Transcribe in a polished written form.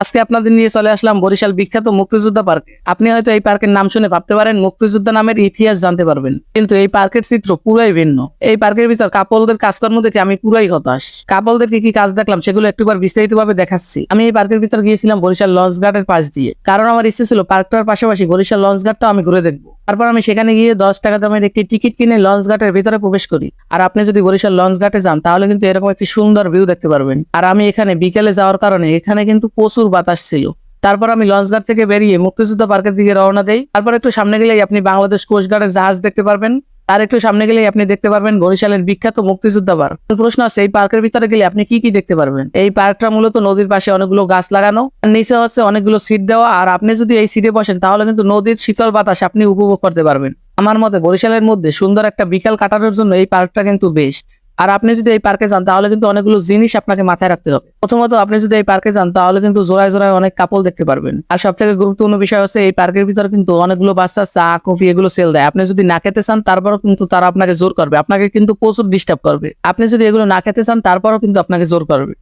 আজকে আপনাদের নিয়ে চলে আসলাম বরিশাল বিখ্যাত মুক্তিযোদ্ধা পার্কে। আপনি হয়তো এই পার্কের নাম শুনে ভাবতে পারেন মুক্তিযোদ্ধা নামের ইতিহাস জানতে পারবেন, কিন্তু এই পার্কের চিত্র পুরাই ভিন্ন। এই পার্কের ভিতর কাপলদের কাজকর্ম দেখে আমি পুরাই হতাশ। কাপলদের কি কি কাজ দেখলাম সেগুলো একটুবার বিস্তারিতভাবে দেখাচ্ছি। আমি এই পার্কের ভিতর গিয়েছিলাম বরিশাল লঞ্চ ঘাটের পাশ দিয়ে, কারণ আমার ইচ্ছে ছিল পার্কটার পাশাপাশি বরিশাল লঞ্চ ঘাটটা আমি ঘুরে দেখবো। তারপর আমি সেখানে গিয়ে 10 টাকা দামের একটি টিকিট কিনে লঞ্চ ঘাটের ভিতরে প্রবেশ করি। আর আপনি যদি বরিশাল লঞ্চ ঘাটে যান তাহলে কিন্তু এরকম একটি সুন্দর ভিউ দেখতে পারবেন। আর আমি এখানে বিকেলে যাওয়ার কারণে এখানে কিন্তু প্রচুর বাতাস ছিল। তারপর আমি লঞ্চ ঘাট থেকে বেরিয়ে মুক্তিযোদ্ধা পার্কের দিকে রওনা দেই। তারপর একটু সামনে গেলেই আপনি বাংলাদেশ কোস্ট গার্ডের জাহাজ দেখতে পারবেন। আর একটু সামনে গেলেই আপনি দেখতে পারবেন বরিশালের বিখ্যাত মুক্তিযোদ্ধা পার্ক। প্রশ্ন আছে, এই পার্কের ভিতরে গেলে আপনি কি কি দেখতে পারবেন? এই পার্কটা মূলত নদীর পাশে অনেকগুলো গাছ লাগানো, আর নিচে হচ্ছে অনেকগুলো সিট দেওয়া। আর আপনি যদি এই সিটে বসেন তাহলে কিন্তু নদীর শীতল বাতাস আপনি উপভোগ করতে পারবেন। আমার মতে বরিশালের মধ্যে সুন্দর একটা বিকাল কাটানোর জন্য এই পার্কটা কিন্তু বেস্ট। আর আপনি যদি এই পার্কে যান তাহলে কিন্তু অনেকগুলো জিনিস আপনাকে মাথায় রাখতে হবে। প্রথমত, আপনি যদি এই পার্কে যান তাহলে কিন্তু জোড়ায় জোড়ায় অনেক কাপল দেখতে পারবেন। আর সবথেকে গুরুত্বপূর্ণ বিষয় হচ্ছে এই পার্কের ভিতরে কিন্তু অনেকগুলো বাচ্চা চা কফি এগুলো সেল দেয়। আপনি যদি না খেতে চান তারপরও কিন্তু তারা আপনাকে জোর করবে, আপনাকে কিন্তু প্রচুর ডিস্টার্ব করবে। আপনি যদি এগুলো না খেতে চান তারপরও কিন্তু আপনাকে জোর করবে।